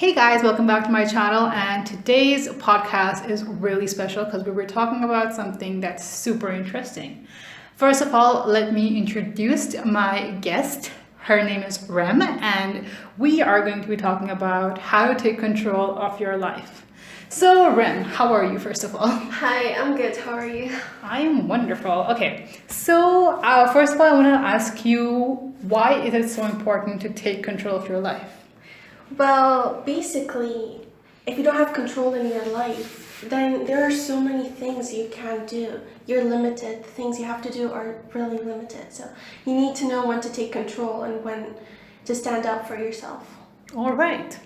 Hey guys, welcome back to my channel, and today's podcast is really special because we were talking about something that's super interesting. First of all, let me introduce my guest. Her name is Rem, and we are going to be talking about how to take control of your life. So Rem, how are you first of all? Hi, I'm good. How are you? I am wonderful. Okay, so first of all, I want to ask you, why is it so important to take control of your life? Well, basically, if you don't have control in your life, then there are so many things you can't do. You're limited. The things you have to do are really limited. So you need to know when to take control and when to stand up for yourself. All right.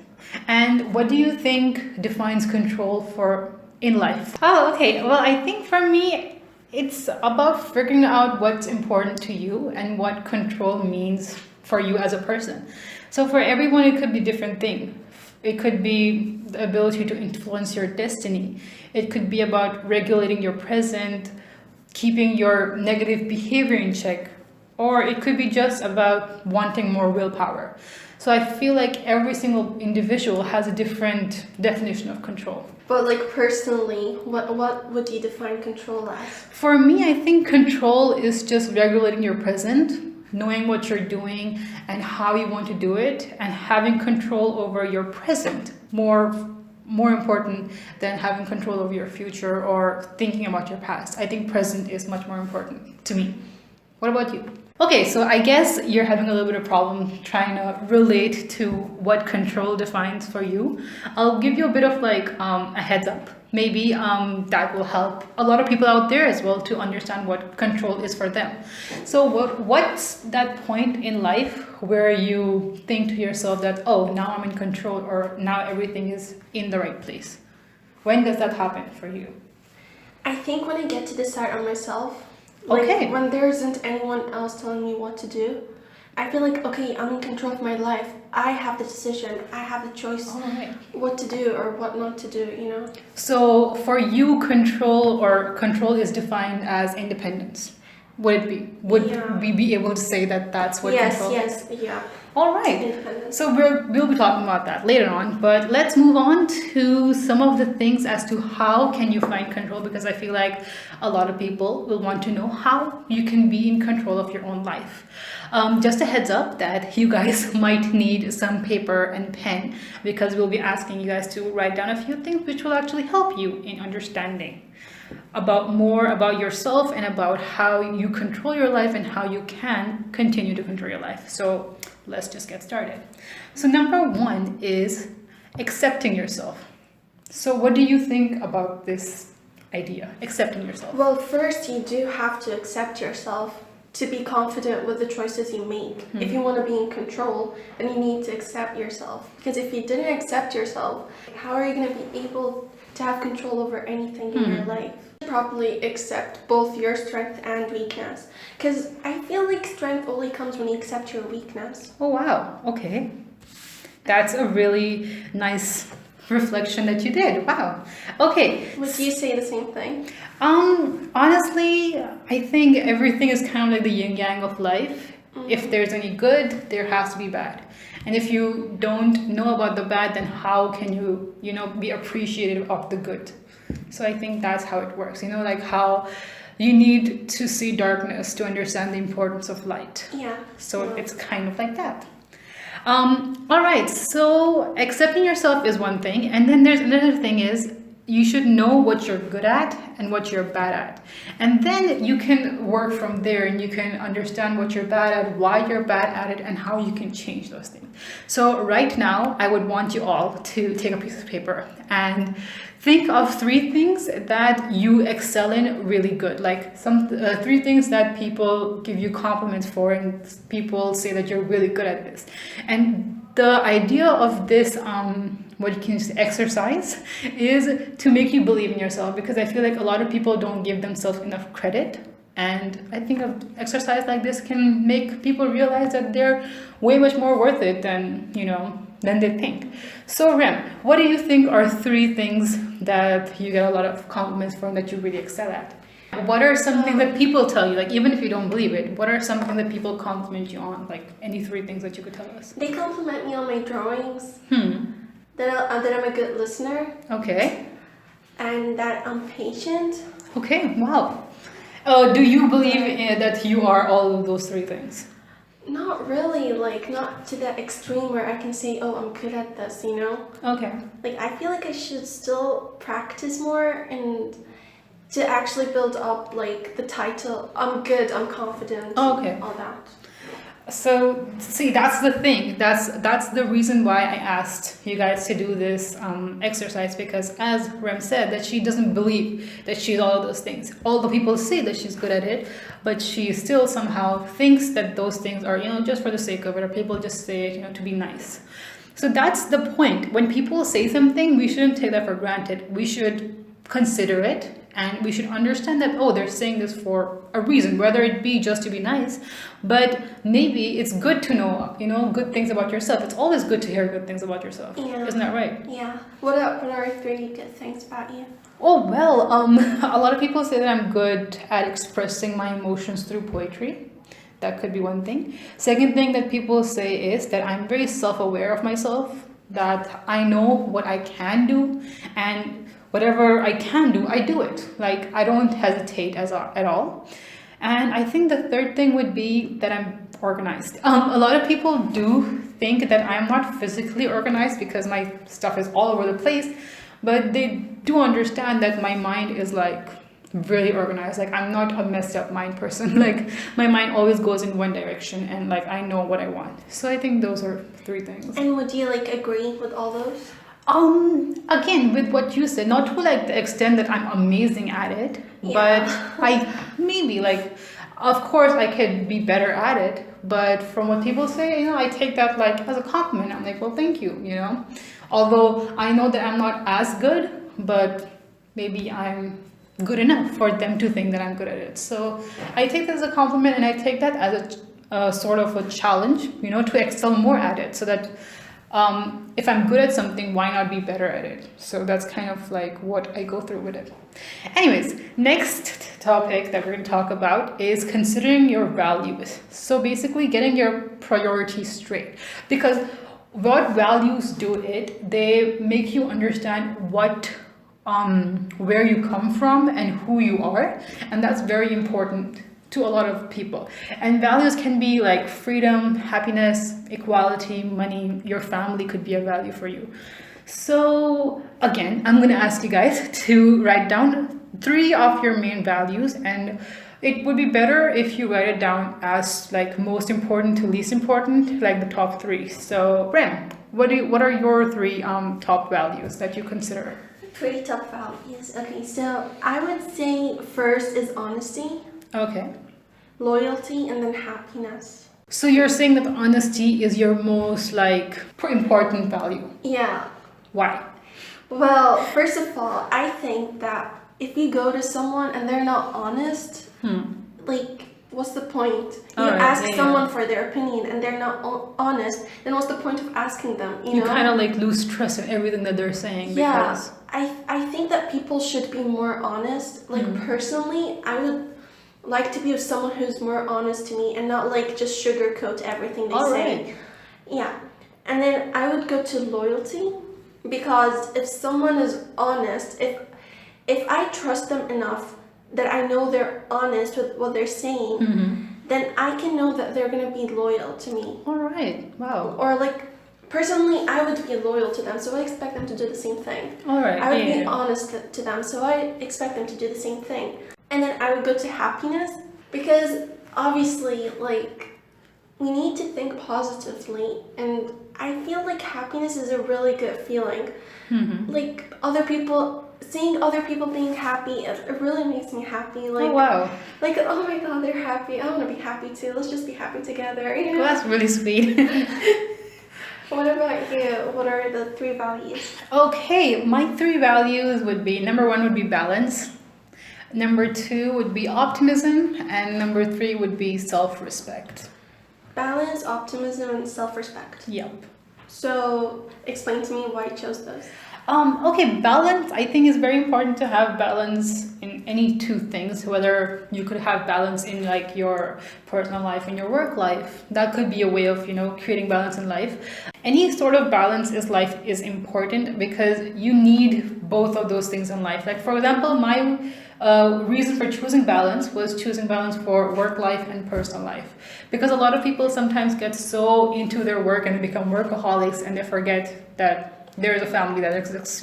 And what do you think defines control in life? Oh, okay. Well, I think for me, it's about figuring out what's important to you and what control means for you as a person. So for everyone, it could be different thing. It could be the ability to influence your destiny. It could be about regulating your present, keeping your negative behavior in check, or it could be just about wanting more willpower. So I feel like every single individual has a different definition of control. But like personally, what would you define control as? For me, I think control is just regulating your present, knowing what you're doing and how you want to do it, and having control over your present, more important than having control over your future or thinking about your past. I think present is much more important to me. What about you? Okay, so I guess you're having a little bit of problem trying to relate to what control defines for you. I'll give you a bit of a heads up. Maybe that will help a lot of people out there as well to understand what control is for them. So what's that point in life where you think to yourself that, oh, now I'm in control, or now everything is in the right place? When does that happen for you? I think when I get to decide on myself. Okay. When there isn't anyone else telling me what to do, I feel like, okay, I'm in control of my life. I have the decision. I have the choice what to do or what not to do, you know? So for you, control is defined as independence. Would it be? Would we be able to say that that's what control is? Yes, yeah. All right. So we'll be talking about that later on, but let's move on to some of the things as to how can you find control, because I feel like a lot of people will want to know how you can be in control of your own life. Just a heads up that you guys might need some paper and pen, because we'll be asking you guys to write down a few things which will actually help you in understanding more about yourself and about how you control your life and how you can continue to control your life. So let's just get started. So number one is accepting yourself. So what do you think about this idea, accepting yourself? Well, first you do have to accept yourself to be confident with the choices you make. If you want to be in control, then you need to accept yourself. Because if you didn't accept yourself, how are you going to be able to have control over anything in your life? Properly accept both your strength and weakness. Because I feel like strength only comes when you accept your weakness. Oh, wow. Okay. That's a really nice reflection that you did. Wow. Okay. Would you say the same thing? Honestly, I think everything is kind of like the yin yang of life. If there's any good, there has to be bad. And if you don't know about the bad, then how can you, be appreciative of the good? So I think that's how it works. Like how you need to see darkness to understand the importance of light. Yeah. So it's kind of like that. All right. So accepting yourself is one thing. And then there's another thing is you should know what you're good at and what you're bad at. And then you can work from there and you can understand what you're bad at, why you're bad at it, and how you can change those things. So right now, I would want you all to take a piece of paper and think of 3 things that you excel in really good. Like 3 things that people give you compliments for and people say that you're really good at this. And the idea of this what you can say exercise is to make you believe in yourself, because I feel like a lot of people don't give themselves enough credit, and I think an exercise like this can make people realize that they're way much more worth it than they think. So Rem, what do you think are 3 things that you get a lot of compliments from that you really excel at? What are something that people tell you, like even if you don't believe it, what are something that people compliment you on, like any 3 things that you could tell us? They compliment me on my drawings. that I'm a good listener, Okay. and that I'm patient. Okay. Wow. Do you believe that you are all of those three things? Not really, like not to that extreme where I can say, oh, I'm good at this, you know? Okay. Like I feel like I should still practice more and to actually build up like the title, I'm good, I'm confident, Okay. all that. So see, that's the thing. That's the reason why I asked you guys to do this exercise, because as Rem said, that she doesn't believe that she's all of those things. All the people say that she's good at it, but she still somehow thinks that those things are, just for the sake of it, or people just say it, to be nice. So that's the point. When people say something, we shouldn't take that for granted. We should consider it. And we should understand that, they're saying this for a reason, whether it be just to be nice, but maybe it's good to know, good things about yourself. It's always good to hear good things about yourself. Yeah. Isn't that right? Yeah. What are 3 good things about you? Oh, well, a lot of people say that I'm good at expressing my emotions through poetry. That could be one thing. Second thing that people say is that I'm very self-aware of myself, that I know what I can do, and whatever I can do, I do it. Like, I don't hesitate at all. And I think the third thing would be that I'm organized. A lot of people do think that I'm not physically organized because my stuff is all over the place, but they do understand that my mind is like really organized. Like, I'm not a messed up mind person. Like, my mind always goes in one direction, and like I know what I want. So I think those are 3 things. And would you like agree with all those? Again, with what you said, not to like the extent that I'm amazing at it, Yeah. but I maybe like, of course I could be better at it, but from what people say, I take that like as a compliment. I'm like, well, thank you, although I know that I'm not as good, but maybe I'm good enough for them to think that I'm good at it. So I take that as a compliment, and I take that as a sort of a challenge, to excel more at it, so that if I'm good at something, why not be better at it? So that's kind of like what I go through with it. Anyways, next topic that we're going to talk about is considering your values. So basically getting your priorities straight, because what values do it, they make you understand where you come from and who you are, and that's very important to a lot of people. And values can be like freedom, happiness, equality, money. Your family could be a value for you. So again, I'm going to ask you guys to write down 3 of your main values, and it would be better if you write it down as like most important to least important, like the top 3. So Rem, what are your 3 top values that you consider? 3 top values. Okay, so I would say first is honesty. Okay. Loyalty, and then happiness. So you're saying that honesty is your most like important value. Yeah. Why? Well, first of all, I think that if you go to someone and they're not honest, like, what's the point? You ask someone for their opinion and they're not honest, then what's the point of asking them? You know? kind of like lose trust in everything that they're saying. Yeah. Because I think that people should be more honest. Like, personally, I would like to be with someone who's more honest to me and not like just sugarcoat everything they say. Right. Yeah. And then I would go to loyalty, because if someone is honest, if I trust them enough that I know they're honest with what they're saying, then I can know that they're going to be loyal to me. All right. Wow. Or like, personally, I would be loyal to them, so I expect them to do the same thing. All right. I would be honest to them, so I expect them to do the same thing. And then I would go to happiness, because obviously, like, we need to think positively, and I feel like happiness is a really good feeling. Like, seeing other people being happy, it really makes me happy. Like, oh, wow. Like, oh my god, they're happy. I want to be happy too. Let's just be happy together. You know? Well, that's really sweet. What about you? What are the 3 values? Okay, my 3 values would be, number 1 would be balance. Number 2 would be optimism, and number 3 would be self-respect. Balance, optimism, and self-respect. Yep. So, explain to me why you chose those. Okay, balance, I think is very important to have balance in any 2 things, whether you could have balance in like your personal life and your work life. That could be a way of, creating balance in life. any sort of balance is life is important because you need both of those things in life. Like for example, my reason for choosing balance was choosing balance for work life and personal life, because a lot of people sometimes get so into their work and become workaholics and they forget that there is a family that exists,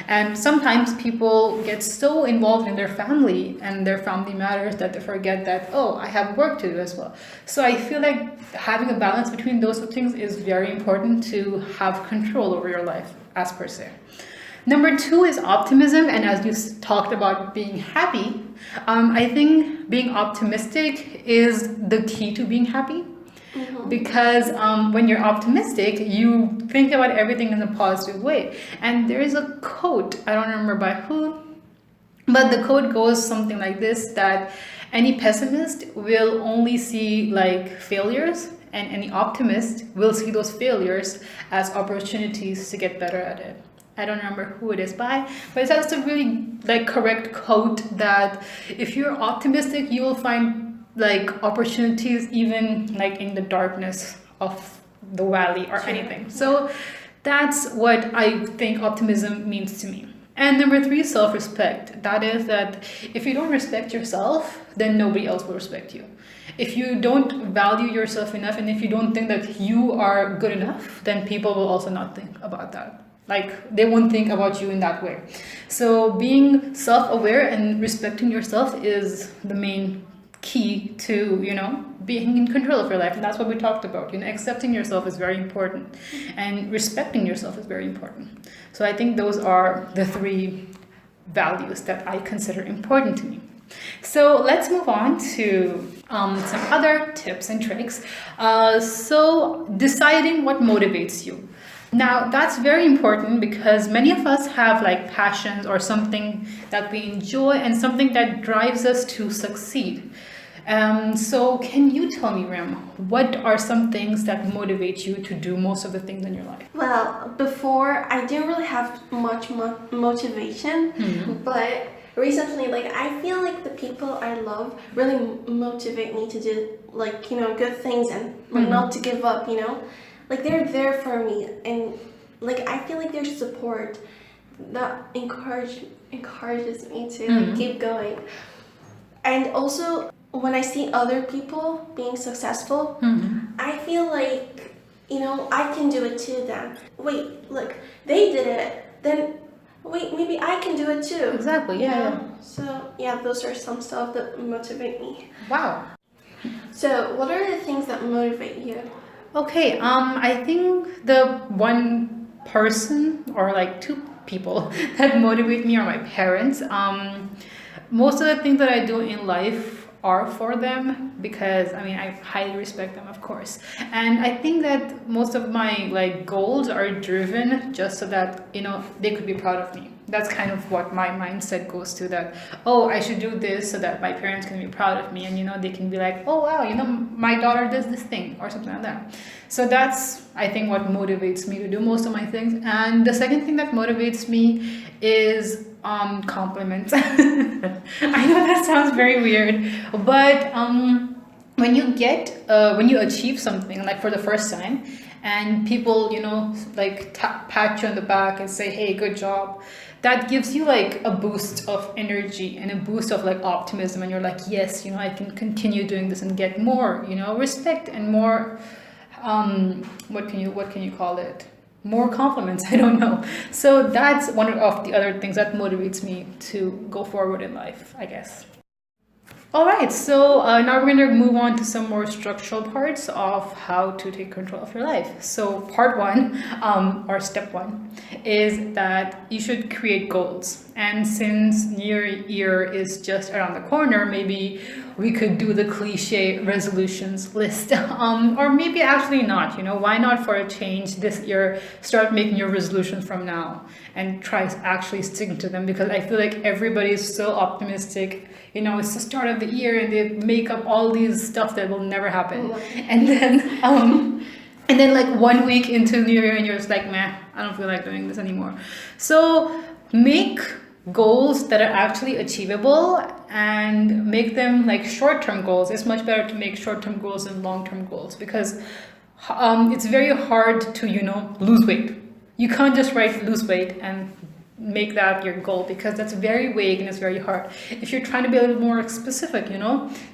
and sometimes people get so involved in their family and their family matters that they forget that, oh, I have work to do as well. So I feel like having a balance between those two things is very important to have control over your life, as per se. Number 2 is optimism, and as you talked about being happy, I think being optimistic is the key to being happy. Because when you're optimistic, you think about everything in a positive way. And there is a quote, I don't remember by who, but the quote goes something like this, that any pessimist will only see like failures, and any optimist will see those failures as opportunities to get better at it. I don't remember who it is by, but that's a really like correct quote, that if you're optimistic, you will find like opportunities even like in the darkness of the valley or anything. So that's what I think optimism means to me. And number 3, self-respect. That is that if you don't respect yourself, then nobody else will respect you. If you don't value yourself enough, and if you don't think that you are good enough, then people will also not think about that. Like they won't think about you in that way. So being self-aware and respecting yourself is the main key to being in control of your life. And that's what we talked about. Accepting yourself is very important, and respecting yourself is very important. So I think those are the 3 values that I consider important to me. So let's move on to some other tips and tricks. So deciding what motivates you. Now that's very important, because many of us have like passions or something that we enjoy and something that drives us to succeed. So can you tell me, Rim, what are some things that motivate you to do most of the things in your life? Well, before I didn't really have much motivation, but recently, like I feel like the people I love really motivate me to do like good things and like not to give up. Like they're there for me, and like I feel like their support that encourages me to like, keep going. And also when I see other people being successful, I feel like I can do it too. Then wait, look, they did it. Then wait, maybe I can do it too. Exactly. Yeah. So yeah, those are some stuff that motivate me. Wow. So what are the things that motivate you? Okay, I think the one person or like 2 people that motivate me are my parents. Most of the things that I do in life are for them, because I highly respect them, of course. And I think that most of my like goals are driven just so that they could be proud of me. That's kind of what my mindset goes to, that I should do this so that my parents can be proud of me, and they can be like, oh wow, my daughter does this thing or something like that. So that's, I think, what motivates me to do most of my things. And the second thing that motivates me is compliments. I know that sounds very weird, but when you achieve something like for the first time, and people like pat you on the back and say, hey, good job, that gives you like a boost of energy and a boost of like optimism, and you're like, yes, I can continue doing this and get more respect and more what can you call it, more compliments. I don't know. So that's one of the other things that motivates me to go forward in life, I guess. All right, so now we're going to move on to some more structural parts of how to take control of your life. So part 1, or step 1, is that you should create goals. And since New Year is just around the corner, maybe we could do the cliche resolutions list. Or maybe actually not, why not, for a change this year, start making your resolutions from now and try actually sticking to them, because I feel like everybody is so optimistic. It's the start of the year and they make up all these stuff that will never happen. And then like 1 week into New Year and you're just like, meh, I don't feel like doing this anymore. So make goals that are actually achievable and make them like short-term goals. It's much better to make short-term goals than long-term goals, because it's very hard to, lose weight. You can't just write lose weight and make that your goal, because that's very vague and it's very hard. If you're trying to be a little more specific,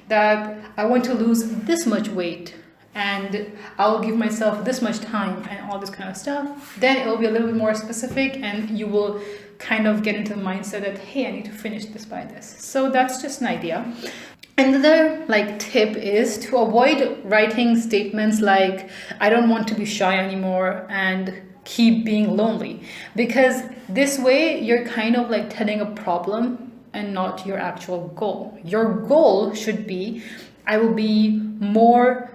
that I want to lose this much weight and I'll give myself this much time and all this kind of stuff, then it'll be a little bit more specific and you will kind of get into the mindset that, hey, I need to finish this by this. So that's just an idea. Another tip is to avoid writing statements like, I don't want to be shy anymore and keep being lonely, because this way you're kind of telling a problem and not your actual goal. Your goal should be, I will be more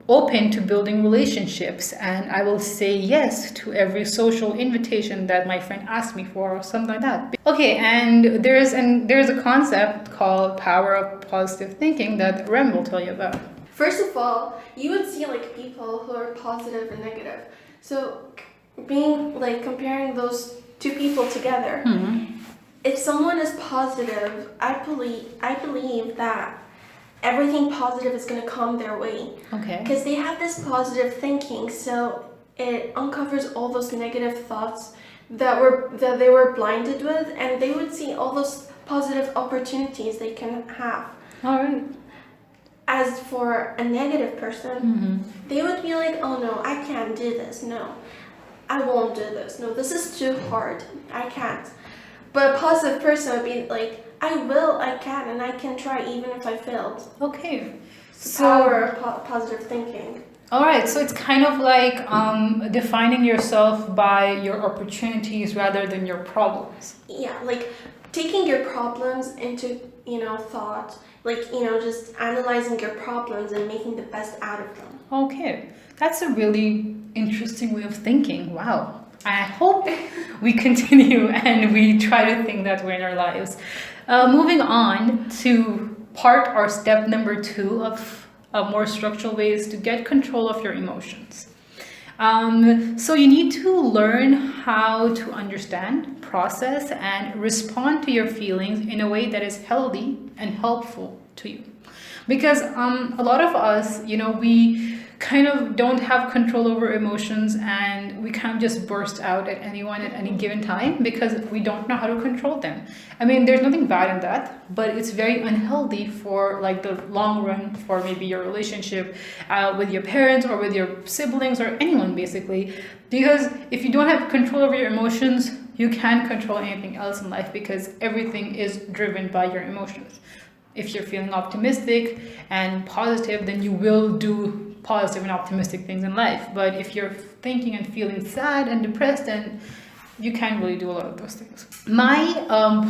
open to building relationships and I will say yes to every social invitation that my friend asks me for, or something like that. Okay, and there's a concept called power of positive thinking that Rem will tell you about. First of all, you would see people who are positive and negative. So being comparing those two people together, if someone is positive, I believe that everything positive is going to come their way. Okay. Because they have this positive thinking, so it uncovers all those negative thoughts that they were blinded with, and they would see all those positive opportunities they can have. All right. As for a negative person, they would be like, oh no, I can't do this. No, I won't do this. No, this is too hard. I can't. But a positive person would be like, I will, I can, and I can try even if I failed. Okay. So, power of positive thinking. All right. So it's kind of like defining yourself by your opportunities rather than your problems. Yeah, taking your problems into, thought. Just analyzing your problems and making the best out of them. Okay. That's a really interesting way of thinking. Wow. I hope we continue and we try to think that way in our lives. Moving on to part or step number 2 of more structural ways to get control of your emotions. So you need to learn how to understand, process, and respond to your feelings in a way that is healthy and helpful to you. Because a lot of us, we kind of don't have control over emotions and we kind of just burst out at anyone at any given time because we don't know how to control them. I mean, there's nothing bad in that, but it's very unhealthy for the long run for maybe your relationship with your parents or with your siblings or anyone basically. Because if you don't have control over your emotions, you can't control anything else in life because everything is driven by your emotions. If you're feeling optimistic and positive, then you will do positive and optimistic things in life. But if you're thinking and feeling sad and depressed, then you can't really do a lot of those things. My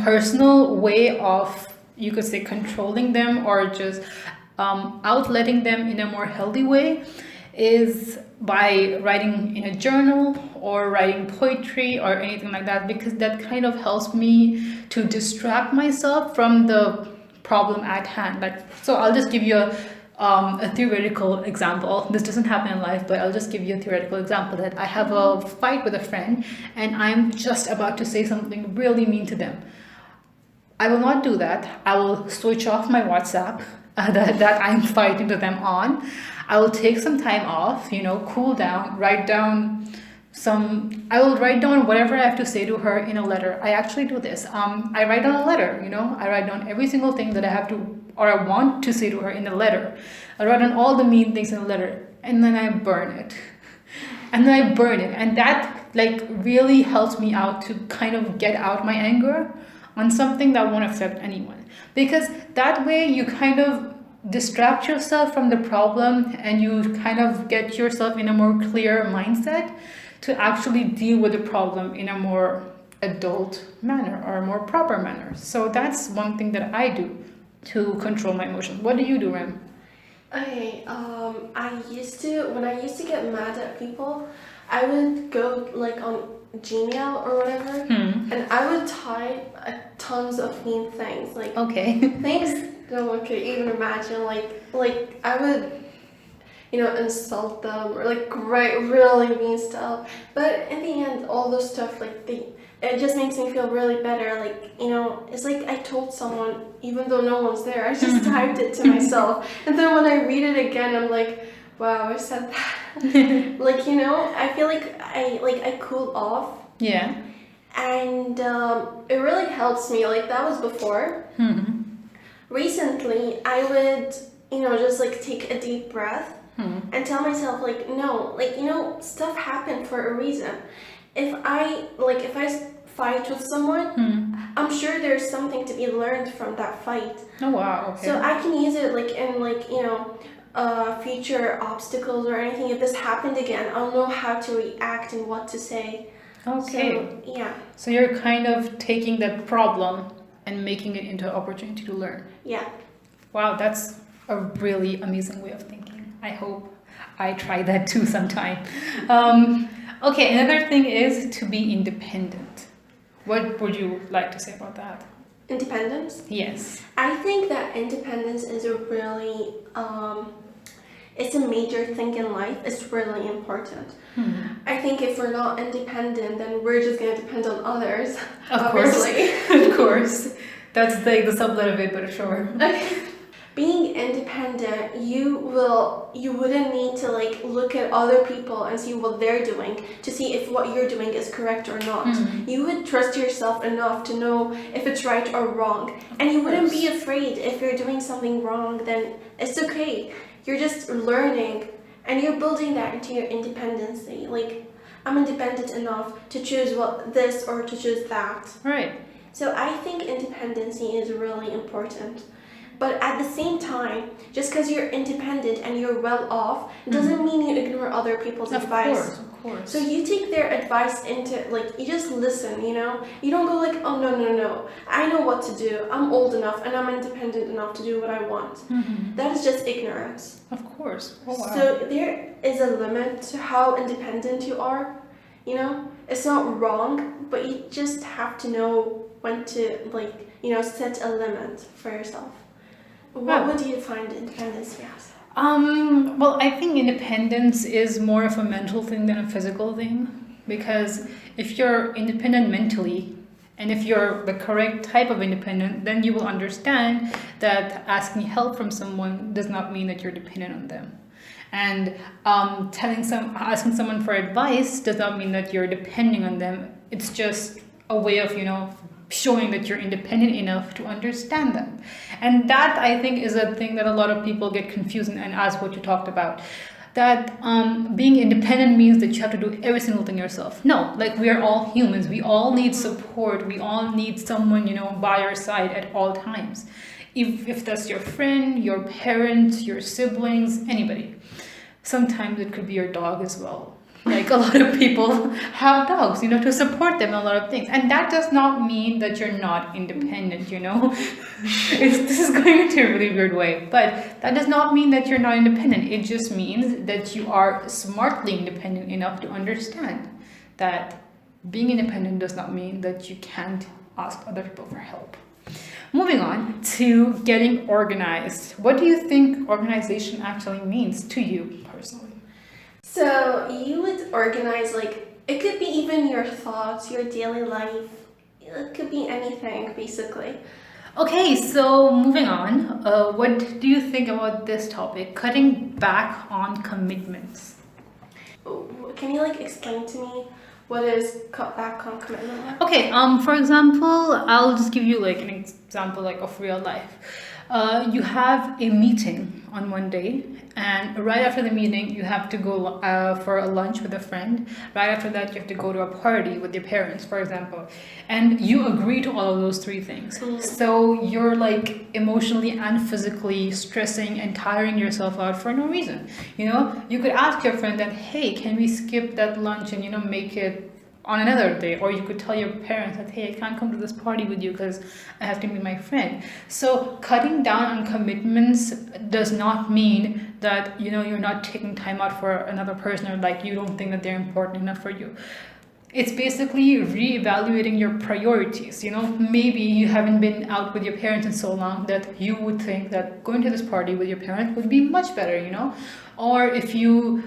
personal way of, you could say, controlling them or just outletting them in a more healthy way is by writing in a journal or writing poetry or anything like that, because that kind of helps me to distract myself from the problem at hand. So I'll just give you a theoretical example. This doesn't happen in life, but I'll just give you a theoretical example that I have a fight with a friend and I'm just about to say something really mean to them. I will not do that. I will switch off my WhatsApp that I'm fighting to them on. I will take some time off, cool down, I will write down whatever I have to say to her in a letter. I actually do this. I write down a letter, I write down every single thing that I have to or I want to say to her in a letter. I write down all the mean things in a letter and then I burn it. And that really helps me out to kind of get out my anger on something that won't affect anyone. Because that way you kind of distract yourself from the problem and you kind of get yourself in a more clear mindset to actually deal with the problem in a more adult manner or a more proper manner. So that's one thing that I do to control my emotions. What do you do, Rem? Okay, when I used to get mad at people, I would go on Gmail or whatever, and I would type tons of mean things, things no one could even imagine. I would, insult them or write really mean stuff. But in the end, all those stuff it just makes me feel really better. It's like I told someone even though no one's there. I just typed it to myself, and then when I read it again, I'm like, Wow, I said that. Like, you know, I feel like I cool off, Yeah. and it really helps me. Like, that was before. Hmm. Recently, I would, you know, just like take a deep breath and tell myself, like, no, like, you know, stuff happened for a reason. If I fight with someone, I'm sure there's something to be learned from that fight. Oh wow. Okay. So I can use it like in, like, you know, future obstacles or anything. If this happened again, I'll know how to react and what to say. Okay. So, yeah. So you're kind of taking that problem and making it into an opportunity to learn. Yeah. Wow, that's a really amazing way of thinking. I hope I try that too sometime. Okay, another thing is to be independent. What would you like to say about that? Independence. Yes. I think that independence is a really, it's a major thing in life. It's really important. I think if we're not independent, then we're just going to depend on others. Of obviously. course. Of course. That's like the sublet of it, but sure. Being independent, you wouldn't need to like look at other people and see what they're doing to see if what you're doing is correct or not. You would trust yourself enough to know if it's right or wrong, and you wouldn't be afraid if you're doing something wrong. Then it's okay. You're just learning, and you're building that into your independency. Like, I'm independent enough to choose this or to choose that. Right. So I think independency is really important. But at the same time, just because you're independent and you're well off, doesn't mean you ignore other people's advice. Of course. So you take their advice into, like, you just listen, you know? You don't go like, oh, no. I know what to do. I'm old enough and I'm independent enough to do what I want. That is just ignorance. Of course. Oh, wow. So there is a limit to how independent you are, you know? It's not wrong, but you just have to know when to, like, you know, set a limit for yourself. What would you find independence as? Well, I think independence is more of a mental thing than a physical thing, because if you're independent mentally, and if you're the correct type of independent, then you will understand that asking help from someone does not mean that you're dependent on them. And asking someone for advice does not mean that you're depending on them. It's just a way of, you know, showing that you're independent enough to understand them. And that, I think, is a thing that a lot of people get confused and ask what you talked about. That being independent means that you have to do every single thing yourself. No, like, we are all humans. We all need support. We all need someone, you know, by our side at all times. If that's your friend, your parents, your siblings, anybody. Sometimes it could be your dog as well. Like, a lot of people have dogs, you know, to support them in a lot of things. And that does not mean that you're not independent, you know. This is going into a really weird way. But that does not mean that you're not independent. It just means that you are smartly independent enough to understand that being independent does not mean that you can't ask other people for help. Moving on to getting organized. What do you think organization actually means to you personally? So you would organize, like, it could be even your thoughts, your daily life. It could be anything, basically. Okay, so moving on. What do you think about this topic? Cutting back on commitments. Can you, like, explain to me what is cut back on commitment? Okay, for example, I'll just give you like an example like of real life. You have a meeting on one day, and right after the meeting you have to go for a lunch with a friend. Right after that you have to go to a party with your parents, for example, and you agree to all of those three things. So you're like emotionally and physically stressing and tiring yourself out for no reason. You know, you could ask your friend that, hey, can we skip that lunch and, you know, make it on another day, or you could tell your parents that, hey, I can't come to this party with you because I have to meet my friend. So cutting down on commitments does not mean that, you know, you're not taking time out for another person, or like you don't think that they're important enough for you. It's basically reevaluating your priorities. You know, maybe you haven't been out with your parents in so long that you would think that going to this party with your parents would be much better, you know. Or if you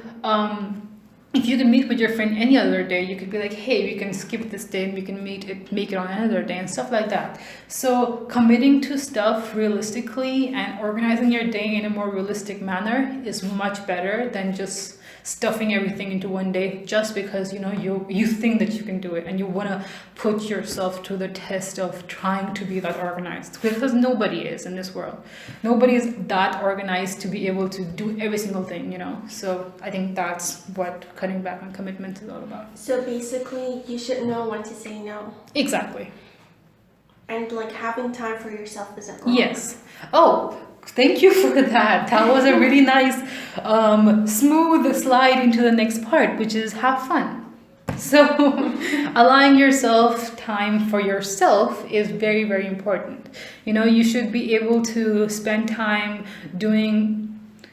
if you can meet with your friend any other day, you could be like, hey, we can skip this day and we can make it on another day and stuff like that. So committing to stuff realistically and organizing your day in a more realistic manner is much better than just stuffing everything into one day just because you think that you can do it and you want to put yourself to the test of trying to be that organized, because nobody is in this world. Nobody is that organized to be able to do every single thing. So I think that's what cutting back on commitment is all about. So basically, you should know when to say no. Exactly. And like having time for yourself isn't wrong. Yes. Oh, thank you for that. That was a really nice, smooth slide into the next part, which is have fun. So, allowing yourself time for yourself is very, very important. You should be able to spend time doing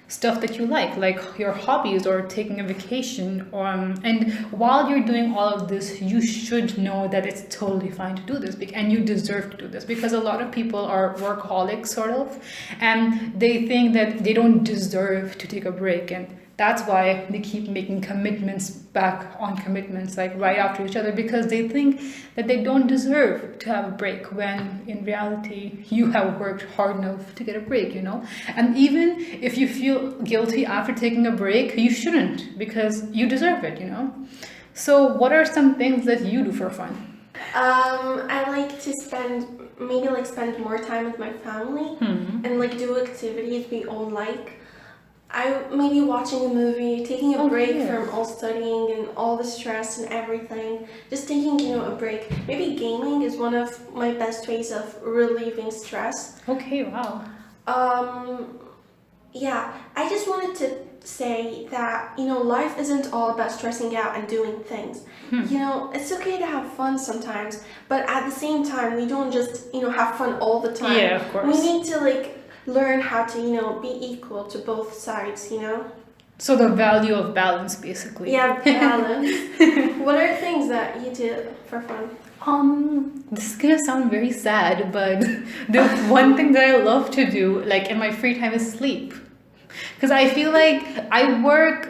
stuff that you like your hobbies or taking a vacation. And while you're doing all of this, you should know that it's totally fine to do this, and you deserve to do this, because a lot of people are workaholics sort of, and they think that they don't deserve to take a break, and that's why they keep making commitments back on commitments, like right after each other, because they think that they don't deserve to have a break, when in reality you have worked hard enough to get a break. And even if you feel guilty after taking a break, you shouldn't, because you deserve it. So what are some things that you do for fun? I like to spend more time with my family and like do activities we all like. I maybe watching a movie, taking a break from all studying and all the stress and everything. Just taking, a break. Maybe gaming is one of my best ways of relieving stress. Okay, wow. Yeah, I just wanted to say that, life isn't all about stressing out and doing things. It's okay to have fun sometimes, but at the same time, we don't just, have fun all the time. Yeah, of course. We need to, learn how to, be equal to both sides, So the value of balance, basically. Yeah, balance. What are things that you do for fun? This is gonna sound very sad, but the one thing that I love to do, like in my free time, is sleep. Because I feel like I work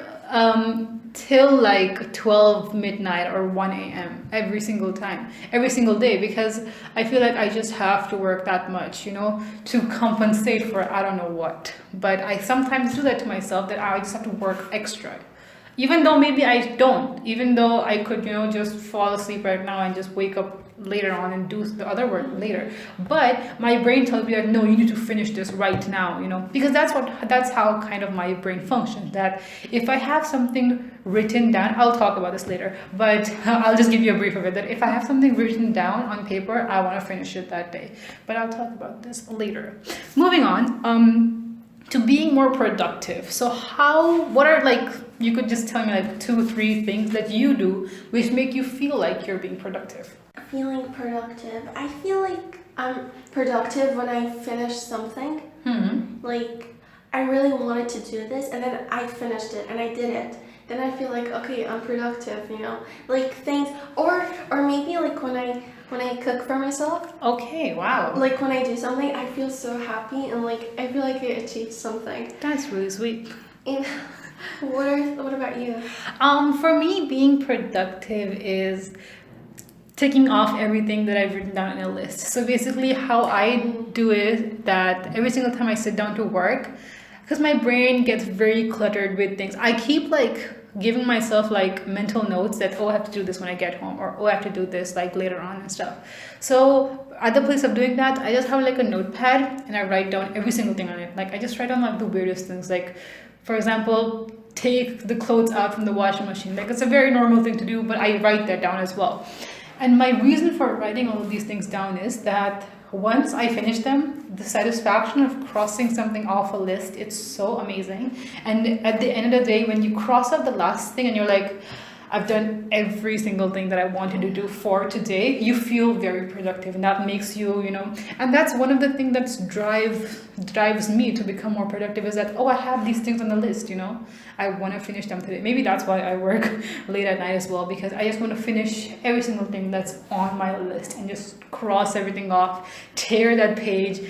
till like 12 midnight or 1 a.m. every single day, because I feel like I just have to work that much, to compensate for I don't know what. But I sometimes do that to myself, that I just have to work extra. Even though maybe I don't, even though I could, just fall asleep right now and just wake up later on and do the other work later. But my brain tells me that, no, you need to finish this right now, because that's how kind of my brain functions. That if I have something written down, I'll talk about this later, but I'll just give you a brief of it, that if I have something written down on paper, I want to finish it that day. But I'll talk about this later. Moving on, to being more productive. So what are you could just tell me 2-3 things that you do which make you feel like you're being productive. Feeling productive. I feel like I'm productive when I finish something. Like, I really wanted to do this, and then I finished it, and I did it. Then I feel like, okay, I'm productive, Like things, or maybe like when I cook for myself. Okay, wow. Like when I do something, I feel so happy, and like I feel like I achieved something. That's really sweet. And what about you? For me, being productive is ticking off everything that I've written down in a list. So basically how I do it, that every single time I sit down to work, because my brain gets very cluttered with things, I keep giving myself mental notes that, I have to do this when I get home, or I have to do this later on and stuff. So at the place of doing that, I just have a notepad, and I write down every single thing on it. I just write down the weirdest things, for example, take the clothes out from the washing machine. It's a very normal thing to do, but I write that down as well. And my reason for writing all of these things down is that once I finish them, the satisfaction of crossing something off a list, it's so amazing. And at the end of the day, when you cross off the last thing and you're like, I've done every single thing that I wanted to do for today, you feel very productive, and that makes you, and that's one of the things that drives me to become more productive, is that, I have these things on the list, I want to finish them today. Maybe that's why I work late at night as well, because I just want to finish every single thing that's on my list and just cross everything off, tear that page,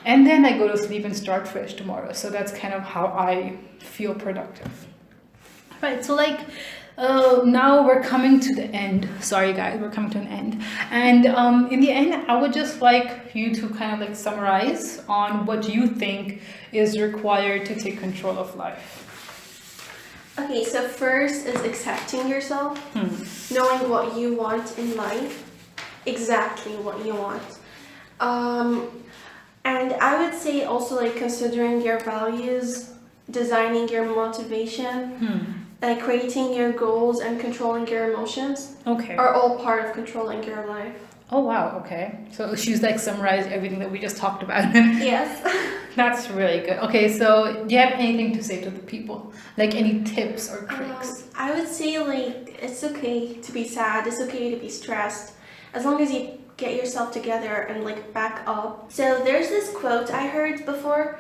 and then I go to sleep and start fresh tomorrow. So that's kind of how I feel productive. Right, so Now we're coming to the end. Sorry, guys, we're coming to an end. And in the end, I would just like you to kind of like summarize on what you think is required to take control of life. Okay, so first is accepting yourself, knowing what you want in life, exactly what you want. And I would say also like considering your values, designing your motivation, like creating your goals and controlling your emotions Okay. are all part of controlling your life. Oh, wow. Okay. So she's like summarized everything that we just talked about. Yes. That's really good. Okay, so do you have anything to say to the people? Like any tips or tricks? I would say like it's okay to be sad, it's okay to be stressed, as long as you get yourself together and like back up. So there's this quote I heard before.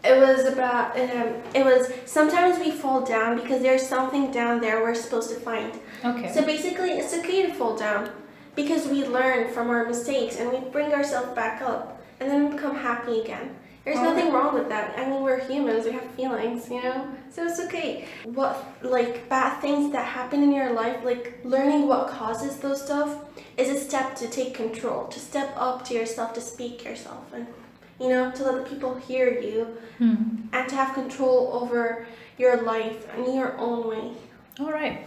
It was about, it was, sometimes we fall down because there's something down there we're supposed to find. Okay. So basically, it's okay to fall down because we learn from our mistakes and we bring ourselves back up and then become happy again. There's nothing wrong with that. I mean, we're humans, we have feelings, you know? So it's okay. What, like, bad things that happen in your life, like, learning what causes those stuff is a step to take control, to step up to yourself, to speak yourself, and, you know, to let the people hear you, and to have control over your life in your own way. All right.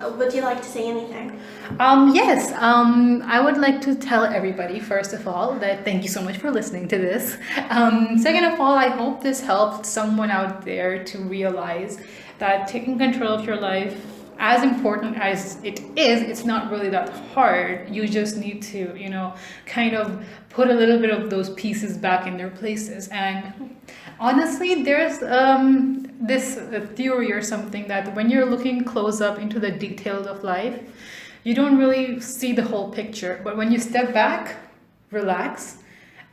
Would you like to say anything? Yes, I would like to tell everybody, first of all, that thank you so much for listening to this. Second of all, I hope this helped someone out there to realize that taking control of your life, as important as it is, it's not really that hard. You just need to, you know, kind of put a little bit of those pieces back in their places. And honestly, there's this theory or something that when you're looking close up into the details of life, you don't really see the whole picture. But when you step back, relax,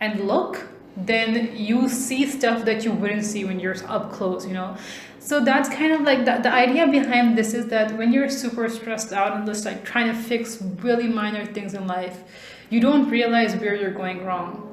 and look, then you see stuff that you wouldn't see when you're up close, you know. So that's kind of like the idea behind this is that when you're super stressed out and just like trying to fix really minor things in life, you don't realize where you're going wrong.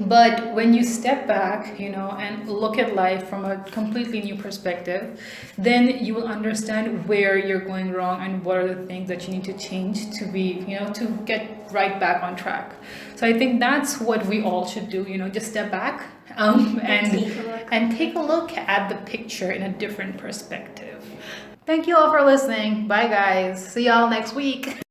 But when you step back, you know, and look at life from a completely new perspective, then you will understand where you're going wrong and what are the things that you need to change to be, you know, to get right back on track. So I think that's what we all should do, you know, just step back and take a look at the picture in a different perspective. Thank you all for listening. Bye, guys. See y'all next week.